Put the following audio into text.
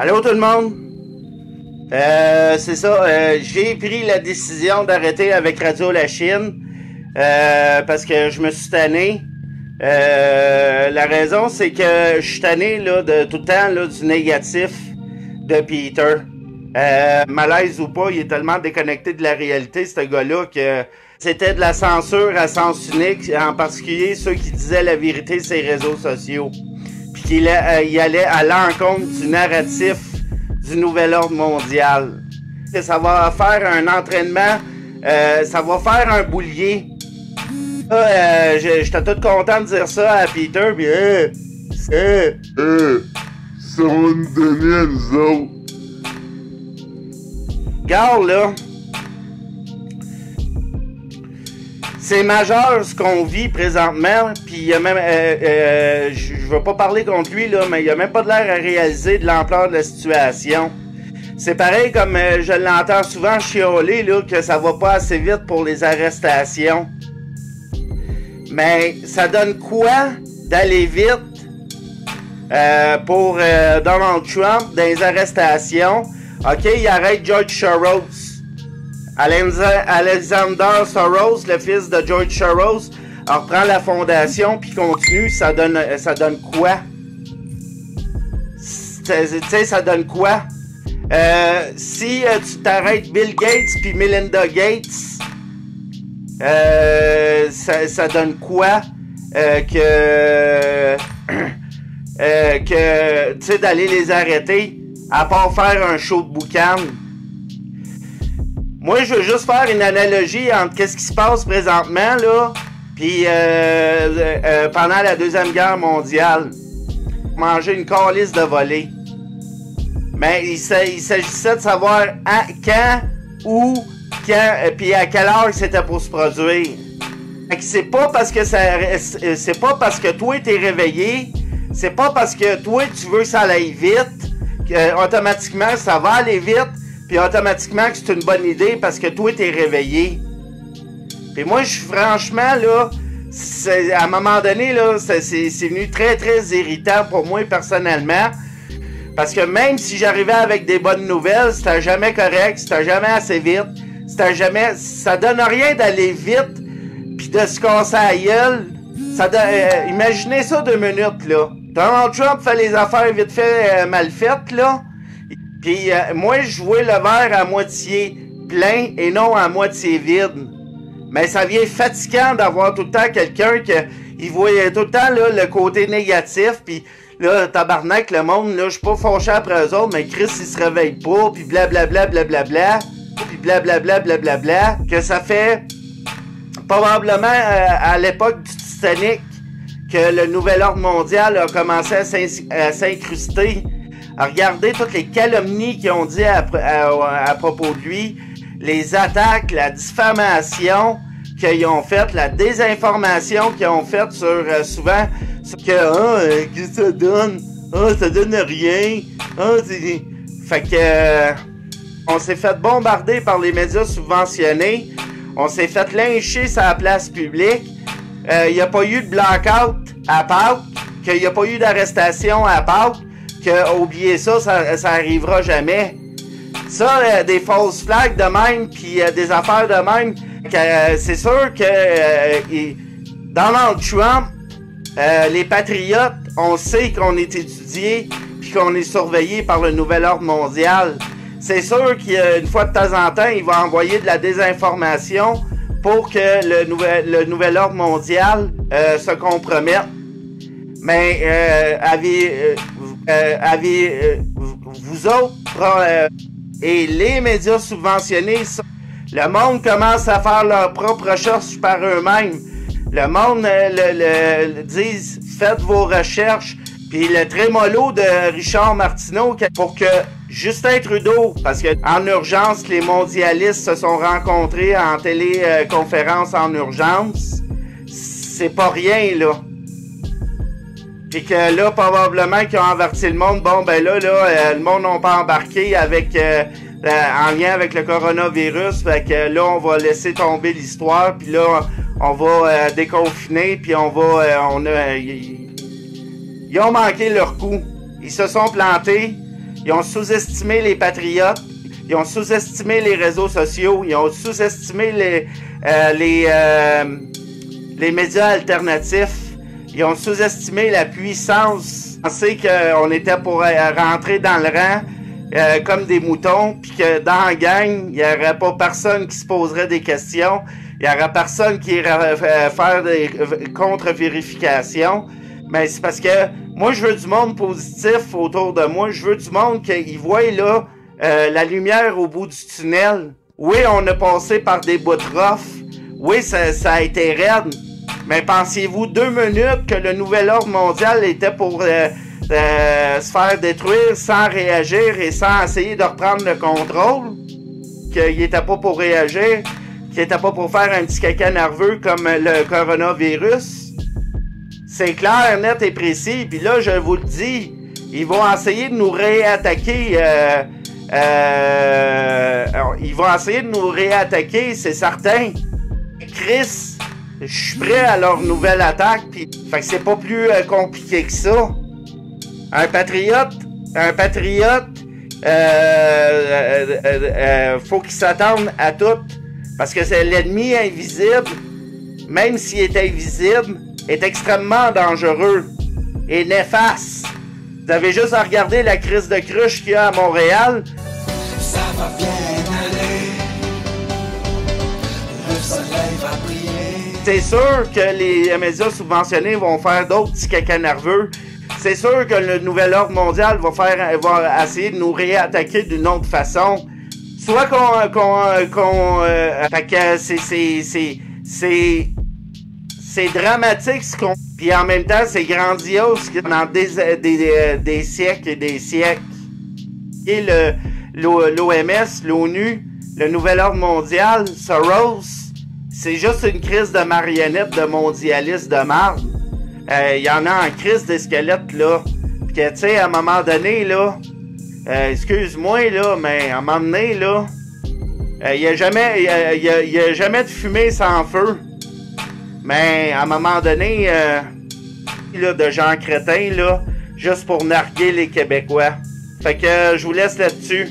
Allô tout le monde? C'est ça, j'ai pris la décision d'arrêter avec Radio La Chine parce que je me suis tanné. La raison, c'est que je suis tanné là, de tout le temps là, du négatif de Peter. Malaise ou pas, il est tellement déconnecté de la réalité, ce gars-là, que c'était de la censure à sens unique, en particulier ceux qui disaient la vérité sur les réseaux sociaux. Puis qu'il allait à l'encontre du narratif du nouvel ordre mondial. Ça va faire un entraînement, ça va faire un boulier. J'étais tout content de dire ça à Peter, pis ça va nous donner à nous autres. Regarde là, c'est majeur ce qu'on vit présentement, puis il y a même, je veux pas parler contre lui là, mais il a même pas de l'air à réaliser de l'ampleur de la situation. C'est pareil comme je l'entends souvent chialer là, que ça va pas assez vite pour les arrestations. Mais ça donne quoi d'aller vite pour Donald Trump dans les arrestations? OK, il arrête George Soros. Alexander Soros, le fils de George Soros, reprend la fondation puis continue. Ça donne quoi? Tu sais, ça donne quoi? Si tu t'arrêtes Bill Gates puis Melinda Gates, ça donne quoi que tu sais, d'aller les arrêter à part faire un show de boucan? Moi, je veux juste faire une analogie entre qu'est-ce qui se passe présentement là, puis pendant la Deuxième Guerre mondiale, manger une calice de volée. Mais il s'agissait de savoir quand, où, puis à quelle heure c'était pour se produire. C'est pas parce que c'est pas parce que toi t'es réveillé, c'est pas parce que toi tu veux que ça aille vite, que automatiquement ça va aller vite, puis automatiquement que c'est une bonne idée parce que toi t'es réveillé. Puis moi je suis franchement là, à un moment donné là, c'est venu très très irritant pour moi personnellement. Parce que même si j'arrivais avec des bonnes nouvelles, c'était jamais correct, c'était jamais assez vite, ça donne rien d'aller vite, puis de se casser la gueule. Imaginez ça 2 minutes, là. Donald Trump fait les affaires vite fait mal faites, là. Puis moi, je vois le verre à moitié plein et non à moitié vide. Mais ça vient fatigant d'avoir tout le temps quelqu'un qui voit tout le temps là, le côté négatif, puis là, tabarnak, le monde, là, je suis pas fâché après eux autres, mais Chris, il se réveille pas, pis blablabla, blablabla, pis blablabla, blablabla, que ça fait probablement à l'époque du Titanic que le nouvel ordre mondial a commencé à s'incruster, à regarder toutes les calomnies qu'ils ont dit à propos de lui, les attaques, la diffamation qu'ils ont faites, la désinformation qu'ils ont faite sur souvent que qu'est-ce que ça donne? Ça donne rien. Fait que on s'est fait bombarder par les médias subventionnés. On s'est fait lyncher sur la place publique. Il n'y a pas eu de blackout à Pâques. Qu'il n'y a pas eu d'arrestation à Pâques. Que oubliez ça, ça arrivera jamais. Ça, des fausses flags de même, puis des affaires de même. C'est sûr que Donald Trump, les patriotes, on sait qu'on est étudié puis qu'on est surveillé par le nouvel ordre mondial. C'est sûr qu'une fois de temps en temps, il va envoyer de la désinformation pour que le nouvel ordre mondial se compromette. Mais vous autres et les médias subventionnés, le monde commence à faire leurs propres recherches par eux-mêmes. Le monde disent faites vos recherches. Puis le trémolo de Richard Martineau pour que Justin Trudeau, parce que en urgence, les mondialistes se sont rencontrés en téléconférence en urgence. C'est pas rien, là. Puis que là, probablement qu'ils ont averti le monde. Bon, ben là, le monde n'a pas embarqué avec en lien avec le coronavirus. Fait que là, on va laisser tomber l'histoire. Puis là, on va déconfiner. Puis on va... ils ont manqué leur coup. Ils se sont plantés. Ils ont sous-estimé les patriotes. Ils ont sous-estimé les réseaux sociaux. Ils ont sous-estimé les médias alternatifs. Ils ont sous-estimé la puissance. On sait qu'on était pour rentrer dans le rang comme des moutons, puis que dans la gang, il n'y aurait pas personne qui se poserait des questions. Il n'y aurait personne qui irait faire des contre-vérifications. Mais c'est parce que moi, je veux du monde positif autour de moi. Je veux du monde qui voit là la lumière au bout du tunnel. Oui, on a passé par des bouts de rough. Oui, ça a été raide. Mais pensiez-vous 2 minutes que le nouvel ordre mondial était pour se faire détruire sans réagir et sans essayer de reprendre le contrôle? Qu'il n'était pas pour réagir? Qu'il n'était pas pour faire un petit caca nerveux comme le coronavirus? C'est clair, net et précis. Puis là, je vous le dis, ils vont essayer de nous réattaquer. Ils vont essayer de nous réattaquer, c'est certain. Chris, je suis prêt à leur nouvelle attaque. Puis, fait que c'est pas plus compliqué que ça. Un patriote, faut qu'il s'attende à tout. Parce que c'est l'ennemi invisible, même s'il est invisible, est extrêmement dangereux et néfaste. Vous avez juste à regarder la crise de cruche qu'il y a à Montréal. Ça va bien aller, le soleil va briller. C'est sûr que les médias subventionnés vont faire d'autres petits caca nerveux. C'est sûr que le nouvel ordre mondial va essayer de nous réattaquer d'une autre façon. Soit fait que c'est dramatique ce qu'on... Puis en même temps, c'est grandiose pendant des siècles et des siècles. Et l'OMS, l'ONU, le nouvel ordre mondial, Soros, c'est juste une crise de marionnettes de mondialistes de marde. Il y en a en crise des squelettes, là. Puis que, tu sais, à un moment donné, là... excuse-moi, là, mais à un moment donné, là... Il y a jamais de fumée sans feu. Mais à un moment donné, là, de gens crétins, là, juste pour narguer les Québécois. Fait que je vous laisse là-dessus.